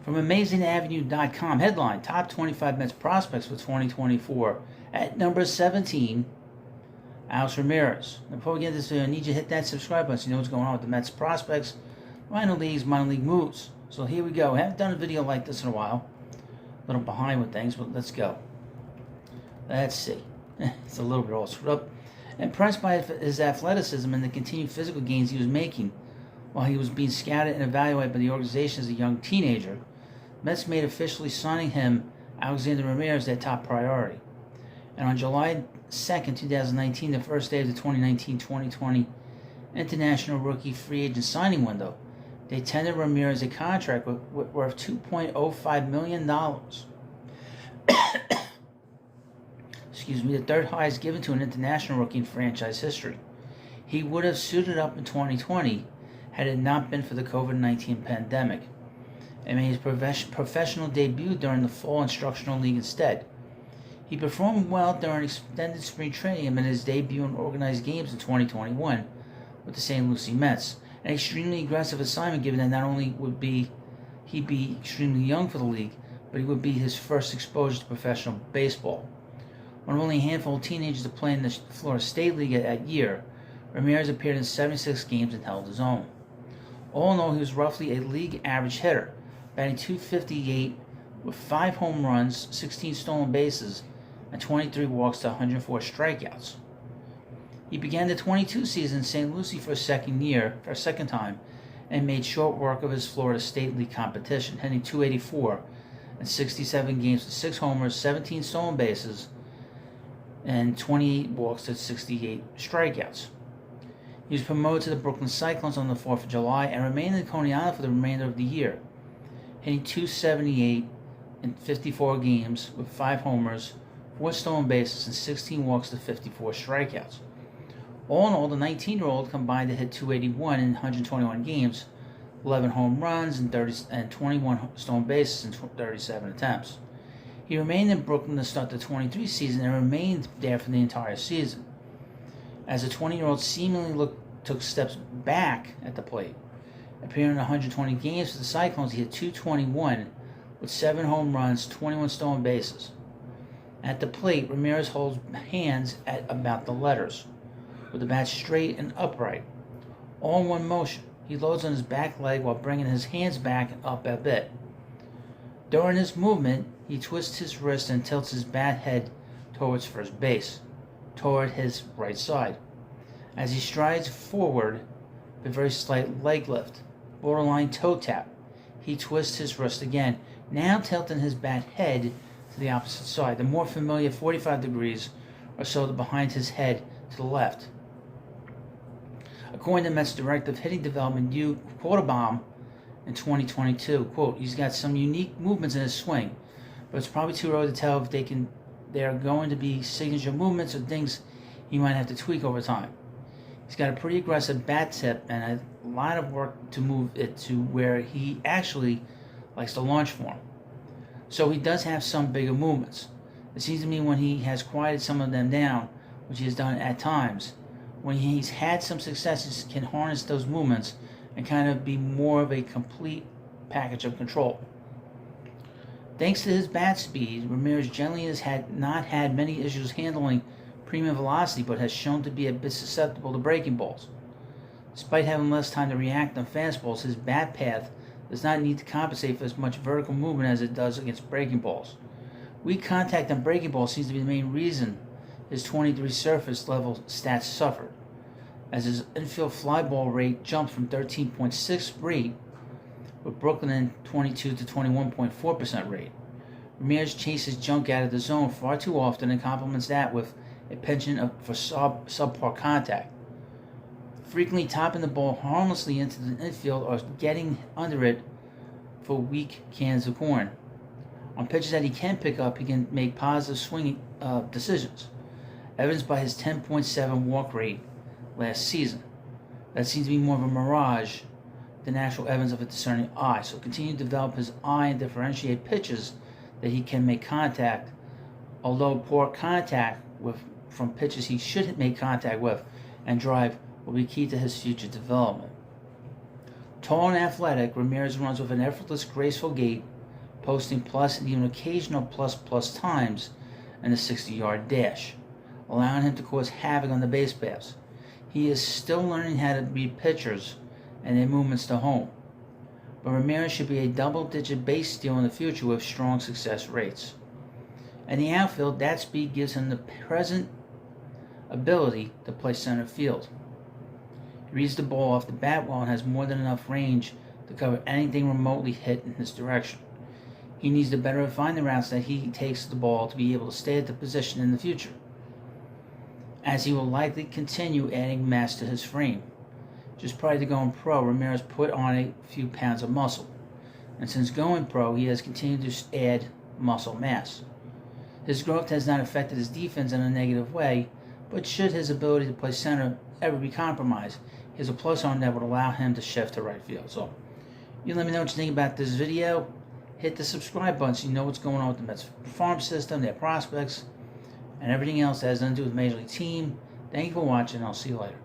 From AmazingAvenue.com, headline, Top 25 Mets Prospects for 2024. At number 17, Alex Ramirez. Now, before we get into this video, I need you to hit that subscribe button so you know what's going on with the Mets prospects, minor leagues, minor league moves. So here we go. I haven't done a video like this in a while. A little behind with things, but let's go. Let's see. It's a little bit all screwed up. Impressed by his athleticism and the continued physical gains he was making while he was being scouted and evaluated by the organization as a young teenager, Mets made officially signing him, Alexander Ramirez, their top priority. And on July 2nd, 2019, the first day of the 2019-2020 International Rookie Free Agent signing window, they tendered Ramirez a contract worth $2.05 million. Excuse me, the third highest given to an international rookie in franchise history. He would have suited up in 2020 had it not been for the COVID-19 pandemic, and made his professional debut during the Fall Instructional League instead. He performed well during extended spring training and made his debut in organized games in 2021 with the St. Lucie Mets. An extremely aggressive assignment, given that not only would he be extremely young for the league, but he would be his first exposure to professional baseball. One of only a handful of teenagers to play in the Florida State League that year, Ramirez appeared in 76 games and held his own. All in all, he was roughly a league average hitter, batting .258 with 5 home runs, 16 stolen bases, and 23 walks to 104 strikeouts. He began the 22 season in St. Lucie for a second time, and made short work of his Florida State League competition, hitting .284 in 67 games with 6 homers, 17 stolen bases, and 28 walks to 68 strikeouts. He was promoted to the Brooklyn Cyclones on the 4th of July and remained in Coney Island for the remainder of the year, hitting .278 in 54 games with 5 homers, 4 stolen bases, and 16 walks to 54 strikeouts. All in all, the 19-year-old combined to hit .281 in 121 games, 11 home runs, and 21 stolen bases in 37 attempts. He remained in Brooklyn to start the 23 season and remained there for the entire season. As the 20-year-old seemingly took steps back at the plate, appearing in 120 games for the Cyclones, he hit .221 with 7 home runs, 21 stolen bases. At the plate, Ramirez holds hands at about the letters, with the bat straight and upright, all in one motion. He loads on his back leg while bringing his hands back and up a bit. During this movement, he twists his wrist and tilts his bat head towards first base, toward his right side. As he strides forward, a very slight leg lift, borderline toe tap, he twists his wrist again, now tilting his bat head to the opposite side, the more familiar 45 degrees or so behind his head to the left. According to Mets Director of Hitting Development, U. Quattlebaum, in 2022, quote, he's got some unique movements in his swing, but it's probably too early to tell if they are going to be signature movements or things he might have to tweak over time. He's got a pretty aggressive bat tip and a lot of work to move it to where he actually likes to launch form. So he does have some bigger movements. It seems to me when he has quieted some of them down, which he has done at times, when he's had some successes, he can harness those movements and kind of be more of a complete package of control. Thanks to his bat speed, Ramirez generally has not had many issues handling premium velocity, but has shown to be a bit susceptible to breaking balls. Despite having less time to react on fastballs, his bat path does not need to compensate for as much vertical movement as it does against breaking balls. Weak contact on breaking balls seems to be the main reason his 23 surface level stats suffered, as his infield fly ball rate jumped from 13.6 rate with Brooklyn in 22 to 21.4% rate. Ramirez chases junk out of the zone far too often and complements that with a penchant for subpar contact, frequently topping the ball harmlessly into the infield or getting under it for weak cans of corn. On pitches that he can pick up, he can make positive swinging decisions, evidenced by his 10.7 walk rate last season. That seems to be more of a mirage than actual evidence of a discerning eye. So continue to develop his eye and differentiate pitches that he can make contact, although poor contact from pitches he should make contact with and drive will be key to his future development. Tall and athletic, Ramirez runs with an effortless, graceful gait posting plus and even occasional plus times in the 60-yard dash, allowing him to cause havoc on the base paths. He is still learning how to read pitchers and their movements to home, but Ramirez should be a double-digit base steal in the future with strong success rates. In the outfield, that speed gives him the present ability to play center field. He reads the ball off the bat well and has more than enough range to cover anything remotely hit in his direction. He needs to better refine the routes that he takes the ball to be able to stay at the position in the future, as he will likely continue adding mass to his frame. Just prior to going pro, Ramirez put on a few pounds of muscle, and since going pro, he has continued to add muscle mass. His growth has not affected his defense in a negative way, but should his ability to play center ever be compromised, he has a plus arm that would allow him to shift to right field. So, you let me know what you think about this video. Hit the subscribe button so you know what's going on with the Mets farm system, their prospects, and everything else that has nothing to do with the Major League team. Thank you for watching. I'll see you later.